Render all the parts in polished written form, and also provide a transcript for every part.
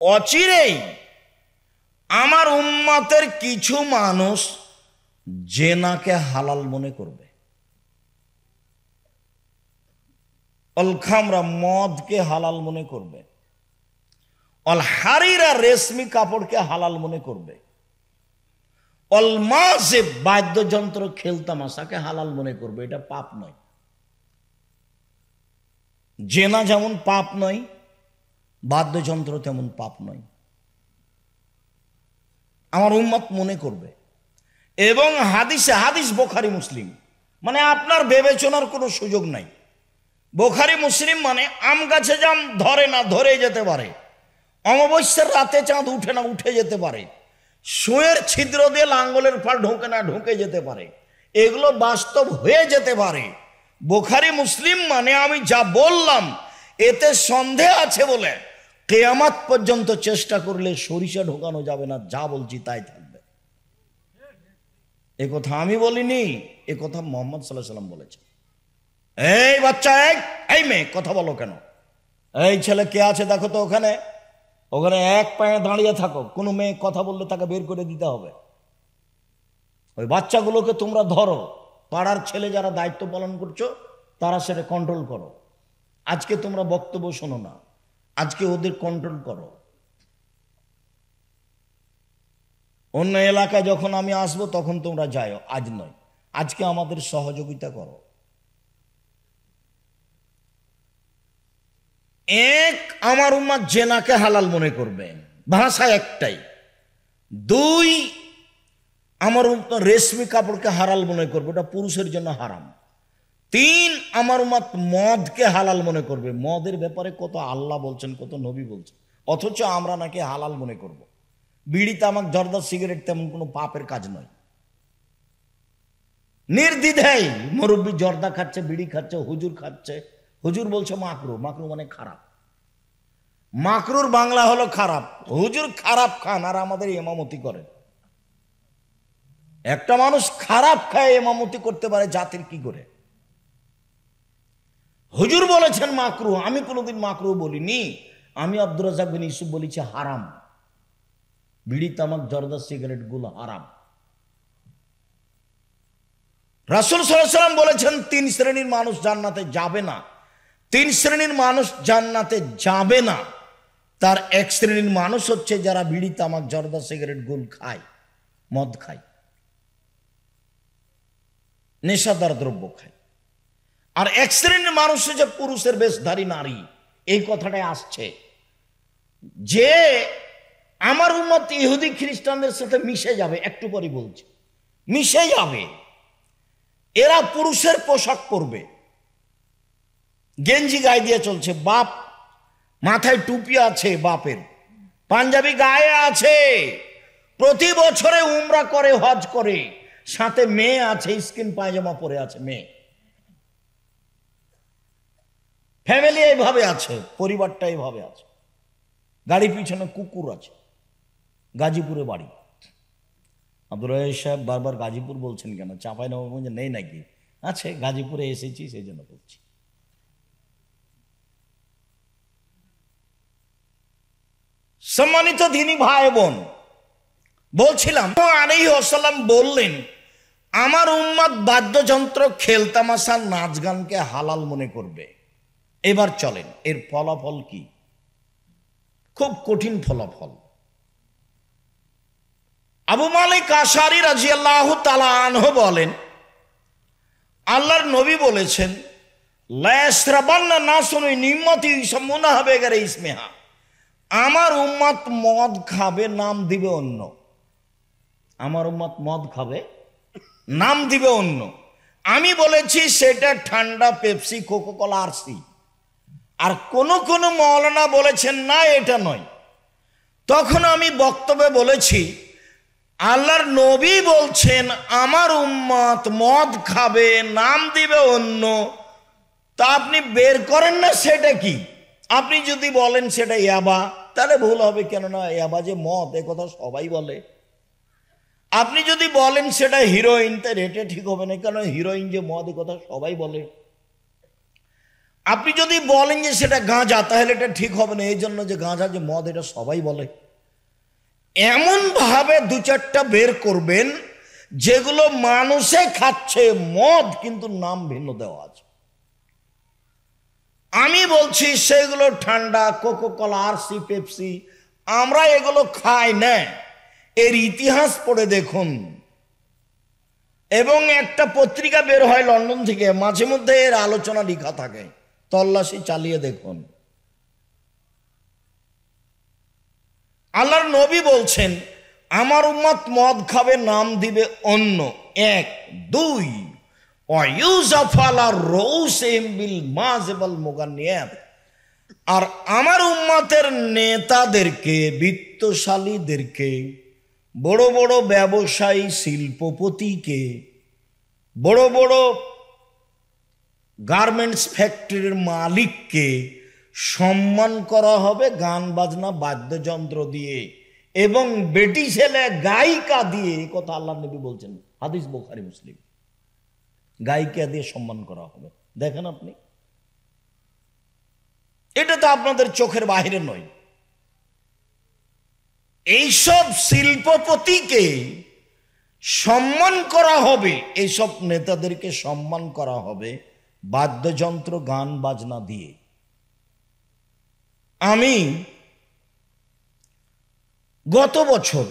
অচিরেই আমার উম্মতের কিছু মানুষ জেনাকে হালাল মনে করবে, অল খামরা মদকে হালাল মনে করবে, অল হারিরা রেশমি কাপড়কে হালাল মনে করবে, অল মাসে বাদ্যযন্ত্র খেলতামাশাকে হালাল মনে করবে। এটা পাপ নয়। জেনা যেমন পাপ নয়, বাদ্যযন্ত্র তেমন পাপ নয়। আমার উম্মত মনে করবে। এবং হাদিসে, হাদিস বোখারি মুসলিম, মানে আপনার বিবেচনার কোনো সুযোগ নাই। বোখারি মুসলিম মানে আম গাছে জাম ধরে না, ধরে যেতে পারে। অমাবস্যার রাতে চাঁদ উঠে না, উঠে যেতে পারে। সুঁয়ের ছিদ্র দিয়ে লাঙ্গলের ফাল ঢোকে না, ঢোকে যেতে পারে। এগুলো বাস্তব হয়ে যেতে পারে। বোখারি মুসলিম মানে আমি যা বললাম এতে সন্দেহ আছে বলে কিয়ামত পর্যন্ত চেষ্টা করলে সরিষা ঢোকানো যাবে না। যা বলছি তাই থাকবে। এ কথা আমি বলিনি, এ কথা মুহাম্মদ সাল্লাল্লাহু আলাইহি ওয়াসাল্লাম বলেছেন। এই বাচ্চা, এই মেয়ে, কথা বলো কেন? এই ছেলে কে আছে দেখো তো ওখানে। ওখানে এক পায়ে দাঁড়িয়ে থাকো। কোনো মেয়ে কথা বললে তাকে বের করে দিতে হবে। ওই বাচ্চাগুলোকে তোমরা ধরো। পাড়ার ছেলে যারা দায়িত্ব পালন করছো তারা সেটা কন্ট্রোল করো। আজকে তোমরা বক্তব্য শোনো না, আজকে ওদের কন্ট্রোল করো। অন্য এলাকায় যখন আমি আসবো তখন তোমরা যাও, আজ নয়। আজকে আমাদের সহযোগিতা করো। এক, আমার উম্মাত জেনাকে হালাল মনে করবে, ভাষা একটাই। দুই, আমার উম্মাত রেশমি কাপড়কে হালাল মনে করবে, ওটা পুরুষের জন্য হারাম। তিন, আমার উম্মাত মদকে হালাল মনে করবে। মদের ব্যাপারে কত আল্লাহ বলছেন, কত নবী বলছেন, অথচ আমরা নাকি হালাল মনে করব। বিড়ি, তামাক, জর্দা, সিগারেট তেমন কোনো পাপের কাজ নয়। নির্দ্বিধায় মুরব্বী জর্দা খাচ্ছে, বিড়ি খাচ্ছে, হুজুর খাচ্ছে। হুজুর বলছে মাকরু, মাকরু মানে খারাপ। মাকরুর বাংলা হলো খারাপ। হুজুর খারাপ খান আর আমাদের ইমামতি করেন। একটা মানুষ খারাপ খায় ইমামতি করতে পারে জাতির কি করে? হুজুর বলেছেন মাকরু, আমি কোনোদিন মাকরু বলিনি। আমি আব্দুর রাজ্জাক বিন ইউসুফ বলেছি হারাম। বিড়ি, তামাক, জর্দা, সিগারেট গুলো হারাম। রাসূল সাল্লাল্লাহু আলাইহি ওয়াসাল্লাম বলেছেন তিন শ্রেণীর মানুষ জান্নাতে যাবে না। তিন শ্রেণীর মানুষ জান্নাতে যাবে না। তার এক শ্রেণীর মানুষ হচ্ছে যারা বিড়ি, তামাক, জর্দা, সিগারেট গুল খায়, মদ খায়, নেশাদার দ্রব্য খায়। আর এক শ্রেণীর মানুষ হচ্ছে পুরুষের বেশধারী নারী। এই কথাটাই আসছে যে আমার উম্মত ইহুদি খ্রিস্টানদের সাথে মিশে যাবে। একটু পরে বলছে মিশে যাবে। এরা পুরুষের পোশাক পরবে, গেঞ্জি গায়ে দিয়ে চলছে, বাপ মাথায় টুপি আছে, বাপের পাঞ্জাবি গায়ে আছে, প্রতি বছরে উমরা করে, হজ করে, সাথে মেয়ে আছে, স্কিন পায়জামা পরে আছে মেয়ে। ফ্যামিলি এইভাবে আছে, পরিবারটা এইভাবে আছে। গাড়ি পিছনে কুকুর আছে। গাজীপুরে বাড়ি। আব্দুর রাজ্জাক সাহেব বারবার গাজীপুর বলছেন কেন? চাঁপাইনবাবগঞ্জে নেই নাকি? আছে, গাজীপুরে এসেছি সেই জন্য বলছি। সম্মানিত দিনী ভাই বোন, বলছিলাম আলাইহিস সালাম বললেন আমার উম্মত বাদ্যযন্ত্র, খেলতামাশা, নাচ গানকে হালাল মনে করবে। এবার চলেন এর ফলাফল কি? খুব কঠিন ফলাফল। আবু মালিক আশআরী রাদিয়াল্লাহু তাআলা আনহু বলেন আল্লাহর নবী বলেছেন লা ইয়াশরাবান্না নাসুন নিম্মতি ইসমুনাহা বিগাইরি ইসমিহা। আমার উম্মত মদ খাবে, নাম দিবে অন্য। আমার উম্মত মদ খাবে, নাম দিবে অন্য। আমি বলেছি সেটা ঠান্ডা, পেপসি, কোকাকোলা, আরসি। আর কোন কোন মাওলানা বলেছেন না এটা নয়। তখন আমি বক্তব্যে বলেছি আল্লাহর নবী বলছেন আমার উম্মত মদ খাবে, নাম দিবে অন্য। তা আপনি বের করেন না সেটা কি? আপনি যদি বলেন সেটা ইয়াবা তাহলে ভুল হবে, কেননা ইয়াবা যে মদ এ কথা সবাই বলে। আপনি যদি বলেন সেটা হিরোইন, তাই রেটে ঠিক হবে না, কারণ হিরোইন যে মদ এ কথা সবাই বলে। আপনি যদি বলেন যে সেটা গাঁজা, তাহলে এটা ঠিক হবে না। এই জন্য যে গাঁজা যে মদ, এটা সবাই বলে। এমন ভাবে দু চারটা বের করবেন যেগুলো মানুষে খাচ্ছে মদ, কিন্তু নাম ভিন্ন দেওয়া আছে। আমি বলছি সেগুলো ঠান্ডা, কোকোকোলা, আরসি, পেপসি, আমরা এগুলো খাই না। এর ইতিহাস পড়ে দেখুন। এবং একটা পত্রিকা বের হয় লন্ডন থেকে, মাঝে মধ্যে এর আলোচনা লেখা থাকে, তল্লাশি চালিয়ে দেখুন। আল্লাহর নবী বলছেন, আমার উম্মত মদ খাবে, নাম দিবে অন্য। এক, দুই, আর আমার উম্মতের নেতাদেরকে, বিত্তশালীদেরকে, বড় বড় ব্যবসায়ী শিল্পপতিকে, বড় বড় গার্মেন্টস ফ্যাক্টরির মালিককে সম্মান করা হবে গান বাজনা বাদ্যযন্ত্র দিয়ে, এবং বেটি ছেলে গায়িকা দিয়ে। এই কথা আল্লাহ নবী বলছেন, হাদিস বুখারী মুসলিম। গায়িকা দিয়ে সম্মান করা হবে। দেখেন আপনি, এটা তো আপনাদের চোখের বাইরে নয়। এইসব শিল্পপতিকে সম্মান করা হবে, এইসব নেতাদেরকে সম্মান করা হবে বাদ্যযন্ত্র গান বাজনা দিয়ে। আমি গত বছর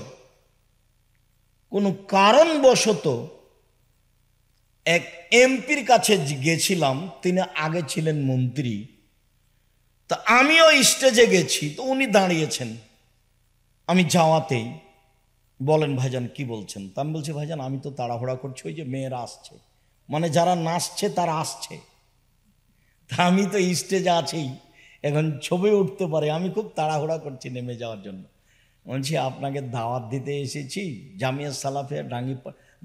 কোনো কারণবশত এক এমপির কাছে গেছিলাম, তিনি আগে ছিলেন মন্ত্রী। তা আমিও স্টেজে গেছি, তো উনি দাঁড়িয়েছেন। আমি যাওয়াতেই বলেন, ভাইজান কি বলছেন? তা আমি বলছি, ভাইজান আমি তো তাড়াহুড়া করছি, ওই যে মেয়েরা আসছে, মানে যারা নাচছে তারা আসছে। তা আমি তো স্টেজে আছি, এখন ছবি উঠতে পারে, আমি খুব তাড়াহুড়া করছি নেমে যাওয়ার জন্য। বলছি, আপনাকে দাওয়াত দিতে এসেছি, জামিয়া সালাফিয়া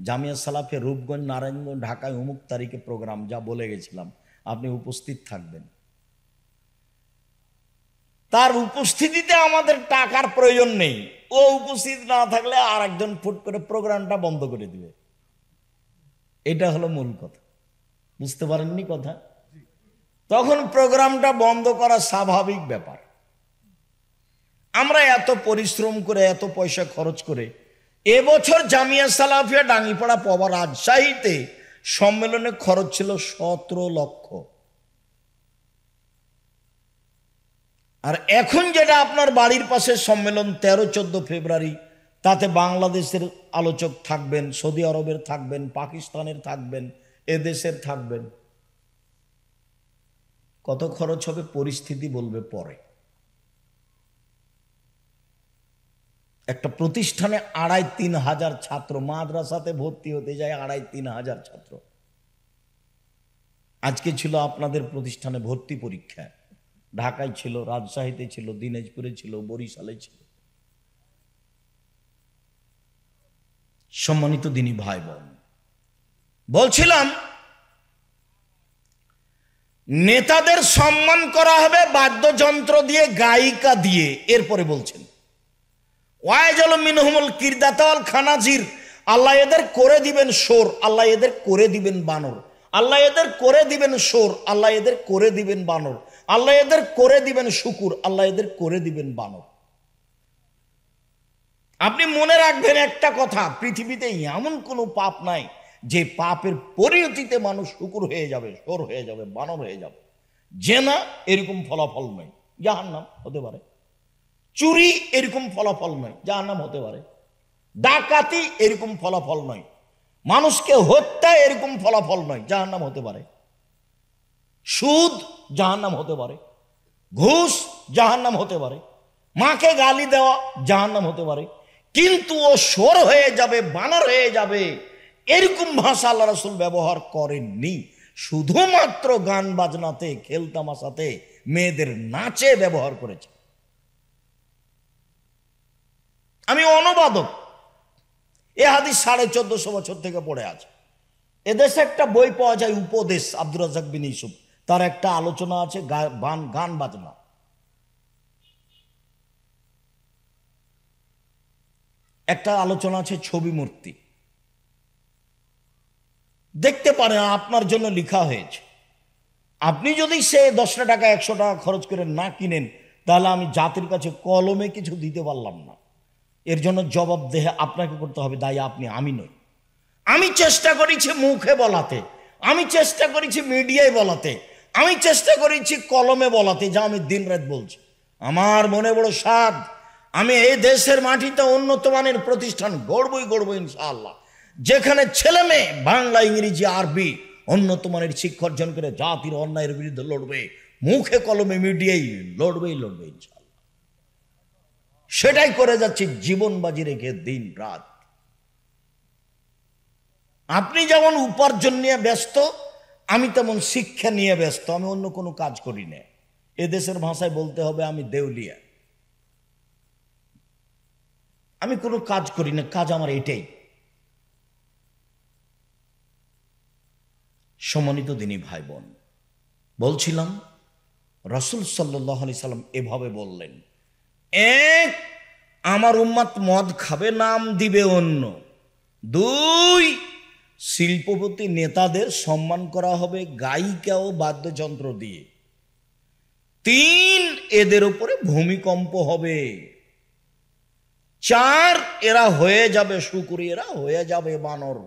জামিয়া সালাফিয়া রূপগঞ্জ, নারায়ণগঞ্জ, ঢাকায় অমুক তারিখে প্রোগ্রাম, যা বলে গেছিলাম, আপনি উপস্থিত থাকবেন। তার উপস্থিতিতে আমাদের টাকার প্রয়োজন নেই, ও উপস্থিত না থাকলে আর একজন ফুট করে প্রোগ্রামটা বন্ধ করে দিবে। এটা হলো মূল কথা। বুঝতে পারেননি কথা? তখন প্রোগ্রামটা বন্ধ করা স্বাভাবিক ব্যাপার। আমরা এত পরিশ্রম করে, এত পয়সা খরচ করে, এবছর জামিয়া সালাফিয়া ডাঙ্গিপাড়া পবা রাজশাহীতে সম্মেলনে খরচ ছিল 17 লক্ষ। আর এখন যেটা আপনার বাড়ির পাশে সম্মেলন 13-14 ফেব্রুয়ারি, তাতে বাংলাদেশের আলোচক থাকবেন, সৌদি আরবের থাকবেন, পাকিস্তানের থাকবেন, এদেশের থাকবেন। কত খরচ হবে পরিস্থিতি বলবে পরে। একটা প্রতিষ্ঠানে 2,5-3 হাজার ছাত্র, মাদ্রাসাতে ভর্তি হতে যায় 2,5-3 হাজার ছাত্র। আজকে ছিল আপনাদের প্রতিষ্ঠানে ভর্তি পরীক্ষা, ঢাকায় ছিল, রাজশাহীতে ছিল, দিনাজপুরে ছিল, বরিশালে ছিল। সম্মানিত দিনী ভাই বোন, বলছিলাম নেতাদের সম্মান করা হবে বাদ্যযন্ত্র দিয়ে, গায়িকা দিয়ে। এরপরে বলছেন, ওয়াইজাল মিনহুমুল কিরদাতাল খানাজির, আল্লাহ এদের করে দিবেন সোর, আল্লাহ এদের করে দিবেন বানর, আল্লাহ এদের করে দিবেন সোর, আল্লাহ এদের করে দিবেন বানর, আল্লাহ এদের করে দিবেন শুকুর, আল্লাহ এদের করে দিবেন বানর। আপনি মনে রাখবেন একটা কথা, পৃথিবীতে এমন কোনো পাপ নাই যে পাপের পরিণতিতে মানুষ শুকুর হয়ে যাবে, সোর হয়ে যাবে, বানর হয়ে যাবে। জেনা এরকম ফলাফল নয়, জাহান্নাম হতে পারে। চুরি এরকম ফলাফল নয়, জাহান্নাম হতে পারে। ডাকাতি এরকম ফলাফল নয়। মানুষকে হত্যা এরকম ফলাফল নয়, জাহান্নাম হতে পারে। সুদ জাহান্নাম হতে পারে, ঘুষ জাহান্নাম হতে পারে, মাকে গালি দেওয়া জাহান্নাম হতে পারে। কিন্তু ও সোর হয়ে যাবে, বানর হয়ে যাবে, এরকম ভাষা আল্লাহ রাসূল ব্যবহার করেননি। শুধুমাত্র গান বাজনাতে, খেলতামাশাতে, মেয়েদের নাচে ব্যবহার করেছে। আমি অনুবাদক, এ হাদিস 1450 বছর থেকে পড়ে আছে। এদেশে একটা বই পাওয়া যায়, উপদেশ, আব্দুর রাজ্জাক বিন ইউসুফ, তার একটা আলোচনা আছে গান বাজনা। একটা আলোচনা আছে ছবি মূর্তি। দেখতে পারেন, আপনার জন্য লেখা হয়েছে। আপনি যদি সে 10 টাকা 100 টাকা খরচ করে না কিনেন, তাহলে আমি জাতির কাছে কলমে কিছু দিতে পারলাম না। এর জন্য জবাবদেহ আপনাকে করতে হবে, দায়ী আপনি, আমি নই। আমি চেষ্টা করেছি মুখে বলাতে, আমি চেষ্টা করেছি মিডিয়ায় বলাতে, আমি চেষ্টা করেছি কলমে বলাতে, যা আমি দিন রাত বলছি। আমার মনে বড় স্বাদ, আমি এই দেশের মাটিতে উন্নত মানের প্রতিষ্ঠান গড়বই ইনশাআল্লাহ, যেখানে ছেলে মেয়ে বাংলা, ইংরেজি, আরবি উন্নত মানের শিক্ষা অর্জন করে জাতির অন্যায়ের বিরুদ্ধে লড়বে, মুখে কলমে মিডিয়ায় লড়বে ইনশাআল্লাহ। সেটাই করে যাচ্ছি জীবন বাজি রেখে দিন রাত। আপনি যেমন উপার্জন নিয়ে ব্যস্ত, আমি তেমন শিক্ষা নিয়ে ব্যস্ত। আমি অন্য কোনো কাজ করি না। এদেশের ভাষায় বলতে হবে আমি দেউলিয়া। আমি কোনো কাজ করি না, কাজ আমার এটাই। সম্মানিত দিনী ভাই বোন, বলছিলাম রাসূল সাল্লাল্লাহু আলাইহি সাল্লাম এভাবে বললেন, এক, আমার উম্মত মদ খাবে, নাম দিবে অন্য। দুই, শিল্পপতি নেতাদের সম্মান করা হবে গায়িকা ও বাদ্যযন্ত্র দিয়ে। তিন, এদের উপরে ভূমিকম্প হবে। চার, এরা হয়ে যাবে শুকর, এরা হয়ে যাবে বানর।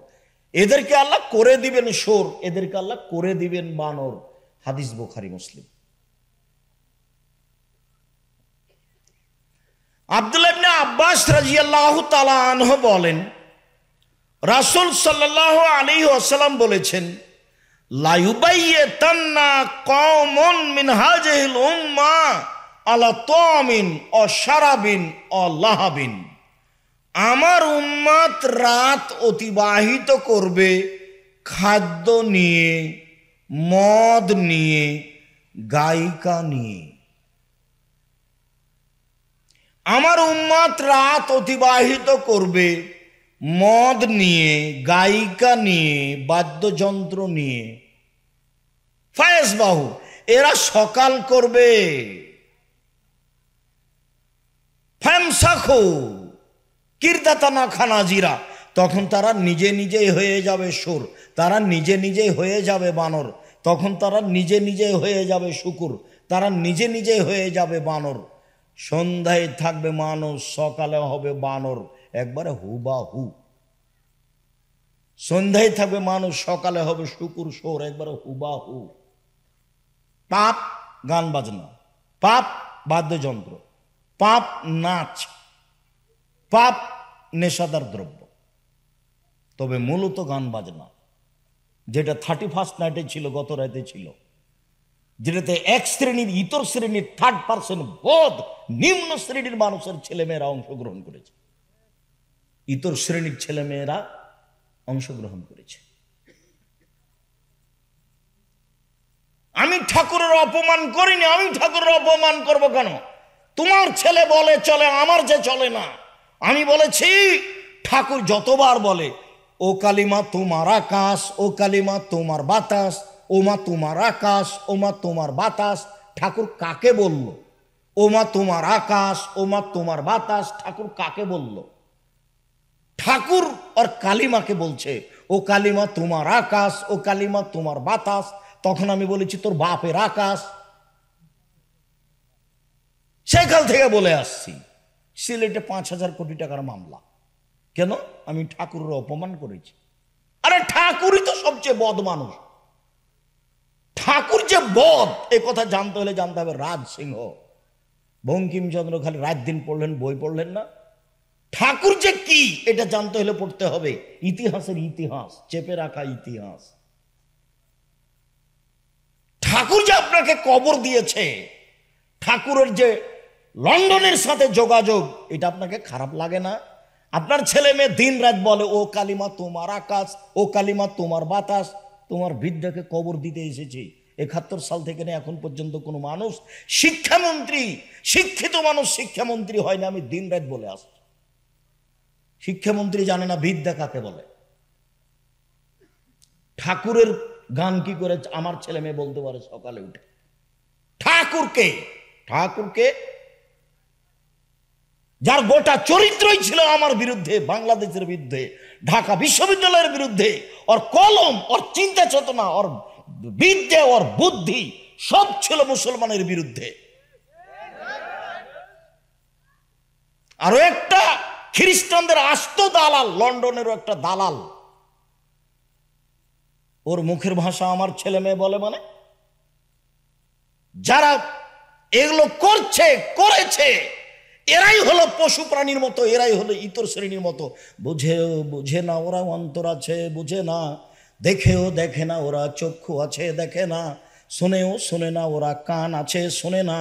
এদেরকে আল্লাহ করে দিবেন সোর, এদেরকে আল্লাহ করে দিবেন বানর। হাদিস বুখারী মুসলিম। আব্দুল্লাহ ইবনে আব্বাস রাদিয়াল্লাহু তাআলা আনহু বলেন, রাসূল সাল্লাল্লাহু আলাইহি ওয়াসাল্লাম বলেছেন, লা ইউবাইয়াতান্না কওমুন মিন হাযিহিল উম্মাহ আলা তামিন ও শারাবিন ও লাহাবিন। আমার উম্মত রাত অতিবাহিত করবে খাদ্য নিয়ে, মদ নিয়ে, গায়িকা নিয়ে। আমার উম্মত রাত অতিবাহিত করবে মদ নিয়ে, গায়িকা নিয়ে, বাদ্যযন্ত্র নিয়ে। ফায়াসবাহু, এরা সকাল করবে। ফামসাখু কিরদাতানা খানাজিরা, তখন তারা নিজে নিজেই হয়ে যাবে সুর, তারা নিজে নিজেই হয়ে যাবে বানর, তখন তারা নিজে নিজেই হয়ে যাবে শুকুর, তারা নিজে নিজেই হয়ে যাবে বানর। সন্ধ্যায় থাকবে মানুষ, সকালে হবে বানর, একবারে হুবাহু। সন্ধ্যায় থাকবে মানুষ, সকালে হবে শুকুর সোর, একবারে হুবাহু। পাপ গান বাজনা, পাপ বাদ্যযন্ত্র, পাপ নাচ, পাপ নেশাদার দ্রব্য। তবে মূলত গান বাজনা, যেটা 31st নাইটে ছিল, গত রাতে ছিল, যেটাতে এক শ্রেণীর, ইতর শ্রেণীর, 3rd-person বোধ, নিম্ন শ্রেণীর মানুষের ছেলেমেয়েরা অংশগ্রহণ করেছে, ইতর শ্রেণীর ছেলেমেয়েরা অংশগ্রহণ করেছে। আমি ঠাকুরের অপমান করিনি, আমি ঠাকুরের অপমান করব কেন? তোমার ছেলে বলে চলে, আমার যে চলে না। আমি বলেছি, ঠাকুর যতবার বলে, ও কালিমা তোমার আকাশ, ও কালিমা তোমার বাতাস, ও মা তোমার আকাশ, ও মা তোমার বাতাস, ঠাকুর কাকে বলল? ও মা তোমার আকাশ, ও মা তোমার বাতাস, ঠাকুর কাকে বলল? ঠাকুর আর কালিমাকে বলছে, ও কালিমা তোমার আকাশ, ও কালিমা তোমার বাতাস। তখন আমি বলেছি, তোর বাপের আকাশ। সেকাল থেকে বলে আসছি, সিলেটে 5,000 কোটি টাকার মামলা। কেন? আমি ঠাকুরের অপমান করেছি। আরে ঠাকুরই তো সবচেয়ে বদ মানুষ। ঠাকুর যে বদ, এ কথা জানতে হলে জানতে হবে রাজ সিংহ। বঙ্কিমচন্দ্র খালি রাত দিন পড়লেন, বই পড়লেন না। ঠাকুর যে কি, এটা জানতে হলে পড়তে হবে ইতিহাসের ইতিহাস, চেপে রাখা ইতিহাস। ঠাকুর যে আপনাকে কবর দিয়েছে, ঠাকুরের যে লন্ডনের সাথে যোগাযোগ, এটা আপনাকে খারাপ লাগে না? আপনার ছেলে মেয়ে দিন রাত বলে, ও কালিমা তোমার আকাশ, ও কালিমা তোমার বাতাস। তোমার বৃদ্ধাকে কবর দিতে এসেছে। 71 সাল থেকে এখন পর্যন্ত কোনো মানুষ, শিক্ষামন্ত্রী, শিক্ষিত মানুষ শিক্ষামন্ত্রী হয় না। আমি দিন রাত বলে আসছি, শিক্ষামন্ত্রী জানে না বৃদ্ধা কাকে বলে। ঠাকুরের গান কি করে আমার ছেলে মেয়ে বলতে পারে সকালে উঠে? ঠাকুরকে, ঠাকুরকে যার গোটা চরিত্রই ছিল আমার বিরুদ্ধে, বাংলাদেশের বিরুদ্ধে, ঢাকা বিশ্ববিদ্যালয়ের বিরুদ্ধে, ওর কলম, ওর চিন্তা চেতনা, ওর বিদ্যে ওর বুদ্ধি সব ছিল মুসলমানের বিরুদ্ধে। আরো একটা খ্রিস্টানদের আস্ত দালাল, লন্ডনেরও একটা দালাল, ওর মুখের ভাষা আমার ছেলে মেয়ে বলে, মানে যারা এগুলো করছে করেছে এরাই হলো পশু প্রাণীর মতো, এরাই হলো ইতর শ্রেণীর মতো। বুঝে না ওরা অন্তর আছে, বুঝে না, দেখেও দেখে না ওরা চক্ষু আছে দেখে না, শোনেও শোনে না ওরা কান আছে শোনে না।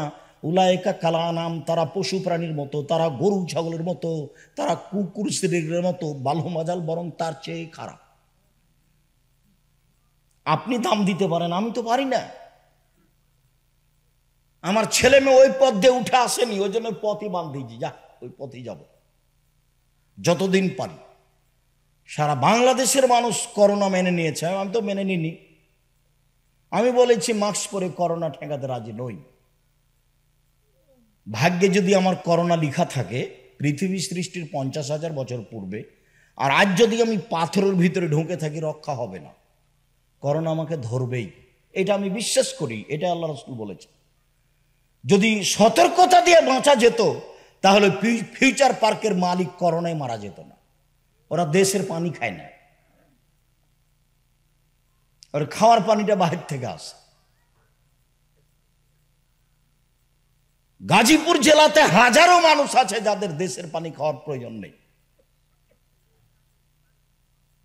উলায়েকা কালানাম, তারা পশু প্রাণীর মতো, তারা গরু ছাগলের মতো, তারা কুকুর শ্রেণীর মতো, বালু মাজাল বরং তার চেয়ে খারাপ। আপনি দাম দিতে পারেন, আমি তো পারি না। আমার ছেলে মেয়ে ওই পথ দিয়ে উঠে আসেনি, ওই জন্য পথই বান্ধিয়েছি, যা ওই পথেই যাব যতদিন পারি। সারা বাংলাদেশের মানুষ করোনা মেনে নিয়েছে, আমি তো মেনে নিইনি। আমি বলেছি মাস্ক পরে করোনা ঠেকাতে রাজি নই। ভাগ্যে যদি আমার করোনা লেখা থাকে পৃথিবী সৃষ্টির 50,000 বছর পূর্বে, আর আজ যদি আমি পাথরের ভিতরে ঢুকে থাকি, রক্ষা হবে না, করোনা আমাকে ধরবেই। এটা আমি বিশ্বাস করি, এটা আল্লাহ রাসূল বলেছে। যদি সতর্কতা দিয়ে বাঁচা যেত তাহলে ফিউচার পার্কের মালিক করোনায় মারা যেত না। ওরা দেশের পানি খায় না, ওর খাওয়ার পানিটা বাহির থেকে আসে। গাজীপুর জেলাতে হাজারো মানুষ আছে যাদের দেশের পানি খাওয়ার প্রয়োজন নেই,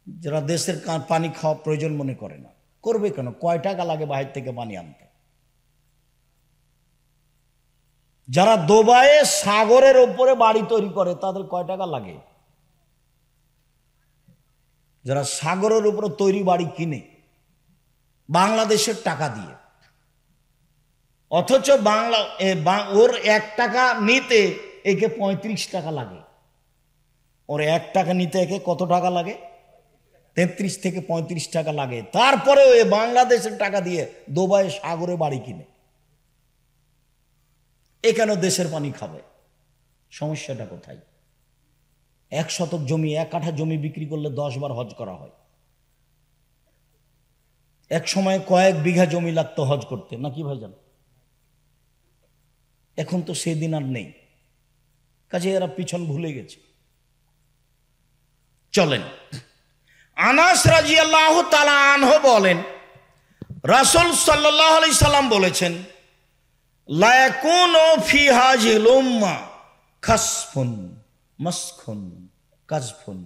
যারা দেশের পানি খাওয়ার প্রয়োজন মনে করে না। করবে কেন? কয় টাকা লাগে বাহির থেকে পানি আনতে? যারা দুবাইয়ে সাগরের উপরে বাড়ি তৈরি করে তাদের কয় টাকা লাগে? যারা সাগরের উপরে তৈরি বাড়ি কিনে বাংলাদেশের টাকা দিয়ে, অথচ ওর 1 টাকা নিতে একে 35 টাকা লাগে। ওর 1 টাকা নিতে একে কত টাকা লাগে? 33 থেকে 35 টাকা লাগে। তারপরে ওই বাংলাদেশের টাকা দিয়ে দুবাইয়ে সাগরে বাড়ি কিনে। এখানে দেশের পানি খাবে। সমস্যাটা কোথায়? 1 শতক জমি, 1 কাঠা জমি বিক্রি করলে 10 বার হজ করা হয়। এক সময় কয়েক বিঘা জমি লাগতো হজ করতে, নাকি ভাইজান? এখন তো সেদিন আর নেই, কাজে এরা পিছন ভুলে গেছে। চলেন, আনাস রাদিয়াল্লাহু তাআলা আনহু বলেন, রাসূল সাল্লাল্লাহু আলাইহি সাল্লাম বলেছেন, লা ইয়াকুনু ফি হাযিল উম্মাহ খাসফুন মাসখুন কাজফুন।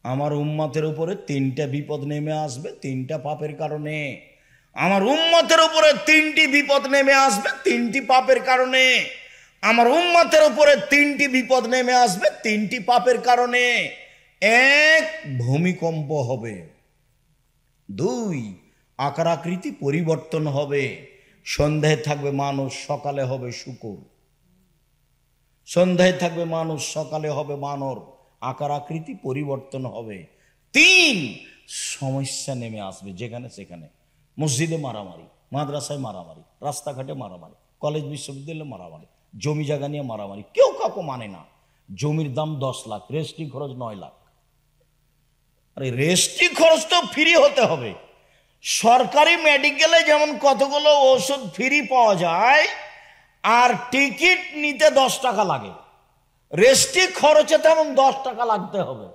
আমার উম্মতের উপরে 3টা বিপদ নেমে আসবে 3টা পাপের কারণে। আমার উম্মতের উপরে 3টি বিপদ নেমে আসবে 3টি পাপের কারণে। আমার উম্মতের উপরে 3টি বিপদ নেমে আসবে 3টি পাপের কারণে। 1, ভূমিকম্প হবে। 2, আকার আকৃতি পরিবর্তন হবে। সন্ধ্যায় থাকবে মানুষ, সকালে হবে শূকর। সন্ধ্যায় থাকবে মানুষ, সকালে হবে বানর। আকার আকৃতি পরিবর্তন হবে। 3, সমস্যা নেমে আসবে যেখানে সেখানে। মসজিদে মারামারি, মাদ্রাসায় মারামারি, রাস্তাঘাটে মারামারি, কলেজ বিশ্ববিদ্যালয়ে মারামারি, জমি জায়গা নিয়ে মারামারি, কেউ কাউকে মানে না। জমির দাম 10 লাখ, রেজিস্ট্রি খরচ 9 লাখ। আরে রেজিস্ট্রি খরচ তো ফ্রি হতে হবে। সরকারি মেডিকেলে যেমন কতগুলো ওষুধ ফ্রি পাওয়া যায়, আর টিকিট নিতে 10 টাকা লাগে, রেজিস্ট্রি খরচে তেমন 10 টাকা লাগতে হবে।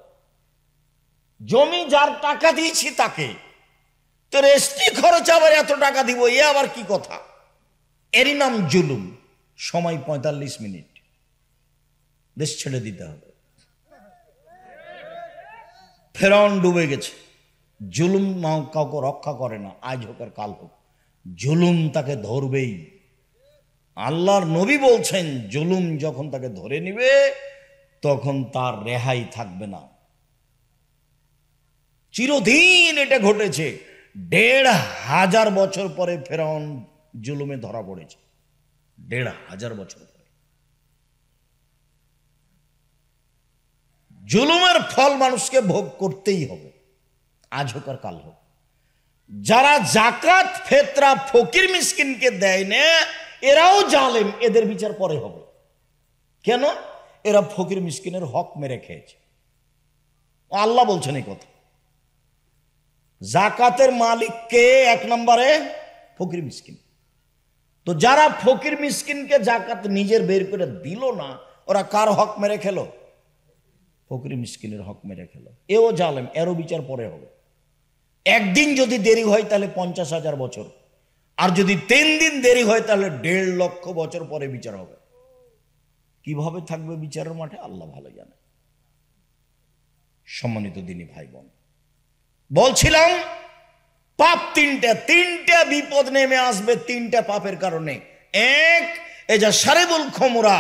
জমি যার টাকা দিয়েছি তাকে, তো রেজিস্ট্রি খরচ আবার এত টাকা দিব, এ আবার কি কথা? এরই নাম জুলুম। সময় 45 মিনিট, দেশ ছেড়ে দিতে হবে। ফেরাউন ডুবে গেছে। জুলুম কাউকে রক্ষা করে না, আজ হোক আর কাল হোক, জুলুম তাকে ধরবেই। আল্লাহর নবী বলছেন, জুলুম যখন তাকে ধরে নিবে তখন তার রেহাই থাকবে না। চিরদিন এটা ঘটেছে। 1,500 বছর পরে ফেরাউন জুলুমে ধরা পড়েছে। 1,500 বছর পরে। জুলুমের ফল মানুষকে ভোগ করতেই হবে, আজ হোক আর কাল হোক। যারা জাকাত ফেতরা ফকির মিসকিনকে দেয় না, এরাও জালেম, এদের বিচার পরে হবে। কেন? এরা ফকির মিসকিনের হক মেরে খেয়েছে। আল্লাহ বলছেন এই কথা। জাকাতের মালিক কে? এক নম্বরে ফকির মিসকিন। তো যারা ফকির মিসকিনকে জাকাত নিজের বের করে দিল না, ওরা কার হক মেরে খেলো? ফকির মিসকিনের হক মেরে খেলো। এও জালেম, এরও বিচার পরে হবে। একদিন যদি দেরি হয় তাহলে 50,000 বছর, আর যদি 3 দিন দেরি হয় তাহলে 1.5 লক্ষ বছর পরে বিচার হবে। কিভাবে থাকবে বিচারের মাঠে আল্লাহ ভালো জানে। সম্মানিত দিনী ভাই বোন, বলছিলাম পাপ তিনটা বিপদ নেমে আসবে 3টা পাপের কারণে। এক, এই যে শারিবুল খমরা,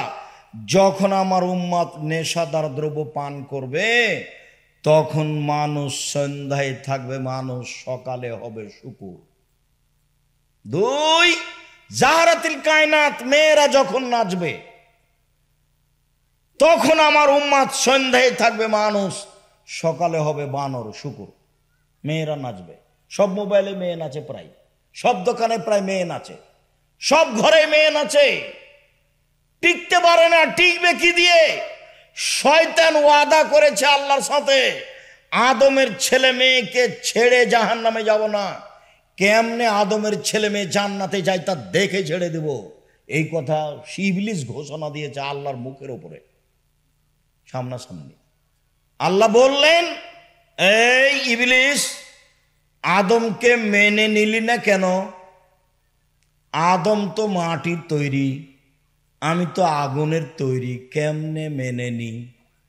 যখন আমার উম্মত নেশাদার দ্রব্য পান করবে তখন মানুষ সন্ধ্যায় থাকবে, মানুষ সকালে হবে শুকুর। 2, জাহারাতিল কায়নাত, মেয়েরা যখন নাচবে তখন আমার উম্মত সন্ধ্যায় থাকবে, মানুষ সকালে হবে বানর শুকুর। মেয়েরা নাচবে, সব মোবাইলে মেয়ে নাচে, প্রায় সব দোকানে প্রায় মেয়ে নাচে, সব ঘরে মেয়ে নাচে। টিকতে পারে না, টিকবে কি দিয়ে? শয়তান ওয়াদা করেছে আল্লাহর সাথে, আদমের ছেলে মেয়েকে ছেড়ে জাহান্নামে যাব না। কেমনে আদমের ছেলে মেয়ে জান্নাতে যায় তা দেখে ছেড়ে দেব, এই কথা ইবলিস ঘোষণা দিয়েছে আল্লাহর মুখের উপরে, সামনাসামনি। আল্লাহ বললেন, এই ইবলিস, আদমকে মেনে নিলি না কেন? আদম তো মাটির তৈরি, আমি তো আগুনের তৈরি, কেমনে মেনে নি?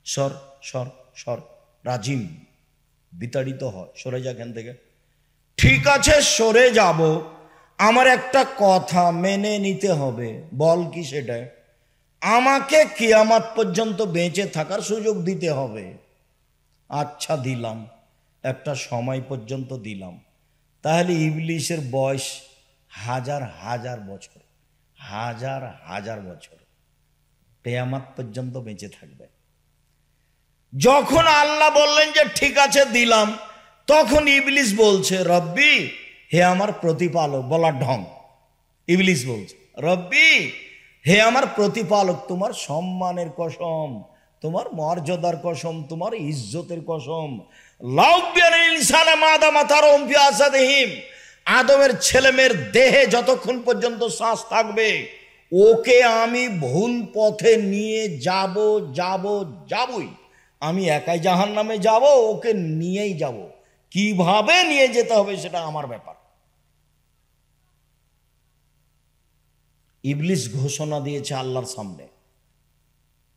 সর সর সর, রাজিম, বিতাড়িত হয়, সরে যা এখান থেকে। ঠিক আছে, সরে যাব, আমার একটা কথা মেনে নিতে হবে। বল কি সেটা? আমাকে কিয়ামত পর্যন্ত বেঁচে থাকার সুযোগ দিতে হবে। আচ্ছা দিলাম, একটা সময় পর্যন্ত দিলাম। তাহলে ইবলিসের বয়স 1000 বছর, 1000 বছর, কিয়ামত পর্যন্ত বেঁচে থাকবে। যখন আল্লাহ বললেন যে ঠিক আছে দিলাম, তখন ইবলিস বলছে, রব্বি, হে আমার প্রতিপালক। বলার ঢং, ইবলিস বলছে, রব্বি, হে আমার প্রতিপালক, তোমার সম্মানের কসম, তোমার মর্যাদার কসম, তোমার ইজ্জতের কসম, আদমের ছেলেমেয়ের দেহে যতক্ষণ পর্যন্ত শ্বাস থাকবে ওকে আমি ভুল পথে নিয়ে যাবই। আমি একাই জাহান্নামে যাব, ওকে নিয়েই যাব। কিভাবে নিয়ে যেতে হবে সেটা আমার ব্যাপার। ইবলিস ঘোষণা দিয়েছে আল্লাহর সামনে,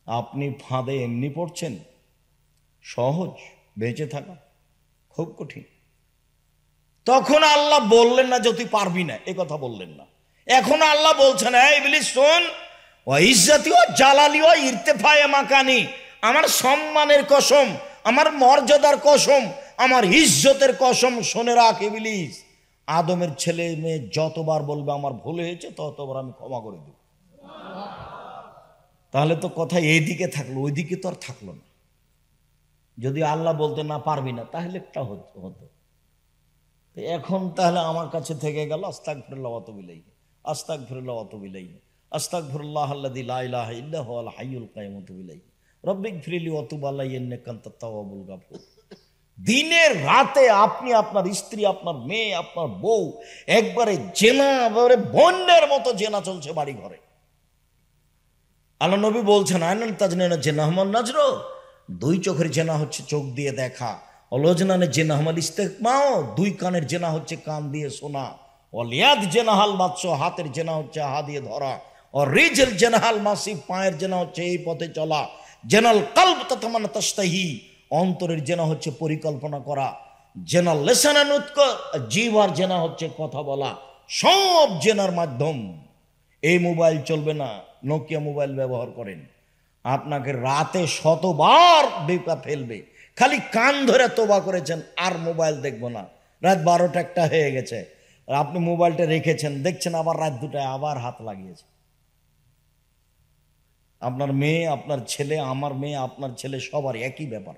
আপনি ফাঁদে এমনি পড়ছেন? সহজ বেঁচে থাকা, খুব কঠিন। তখন আল্লাহ বললেন না যে তুই পারবি না, এ কথা বললেন না। এখন আল্লাহ বলছেন, এই ইবলিস শোন, ও ইজ্জতি ও জালালি ও ইরতেফায়ে মাকানি, আমার সম্মানের কসম, আমার মর্যাদার কসম, আমার ইজ্জতের কসম, শুনে রাখ ইবলিস, আদমের ছেলে মেয়ে যতবার বলবে আমার ভুল হয়েছে ততবার আমি ক্ষমা করে দেব। তাহলে তো কথা এইদিকে থাকলো, ওইদিকে তো আর থাকলো না। যদি আল্লাহ বলতে না পারবি না তাহলে একটা হতো। এখন তাহলে আমার কাছে থেকে গেল আস্তাগফিরুল্লাহ ওয়া আতুবু ইলাইহি, আস্তাগফিরুল্লাহ ওয়া আতুবু ইলাইহি, আস্তাগফিরুল্লাহ আল্লাযী লা ইলাহা ইল্লা হুয়াল হাইয়ুল কাইয়ুম ওয়া আতুবু ইলাইহি, রব্বিগফিরলি ওয়া তুব আলাইয়া ইন্নাকা আনতাত তাওয়াবুল গাফুর। দিনের রাতে আপনি, আপনার স্ত্রী, আপনার মেয়ে, আপনার বউ একবারে জেনা, বন্যের মতো জেনা চলছে বাড়ি ঘরে। আল্লাহ নবী বলছেন, আইনাল তাজনিনা জিনাহুমান নাজরু, 2 চোখের জেনা হচ্ছে চোখ দিয়ে দেখা, অলজনানের জেনা হামাল ইস্তেকমাও, 2 কানের জেনা হচ্ছে কান দিয়ে শোনা, অলিয়াদ জেনাহাল বাদশ, হাতের জেনা হচ্ছে হাত দিয়ে ধরা, ও রিজল জেনাহাল মাসি, পায়ের জেনা হচ্ছে এই পথে চলা, জেনাল কলব তাতামান্না তাশতাহি, অন্তরের জেনা হচ্ছে পরিকল্পনা করা, জেনাল লিসানান উতক, জিহ্বার জেনা হচ্ছে কথা বলা। সব জেনার মাধ্যম। এই মোবাইল চলবে না, নোকিয়া মোবাইল ব্যবহার করেন, আপনাকে রাতে 100বার বেকা ফেলবে। খালি কান ধরে তোবা করেছেন আর মোবাইল দেখবো না, রাত 12টা 1টা হয়ে গেছে, আপনি মোবাইলটা রেখেছেন, দেখছেন আবার রাত 2টায় আবার হাত লাগিয়েছে। আপনার মেয়ে, আপনার ছেলে, আমার মেয়ে, আপনার ছেলে, সবার একই ব্যাপার।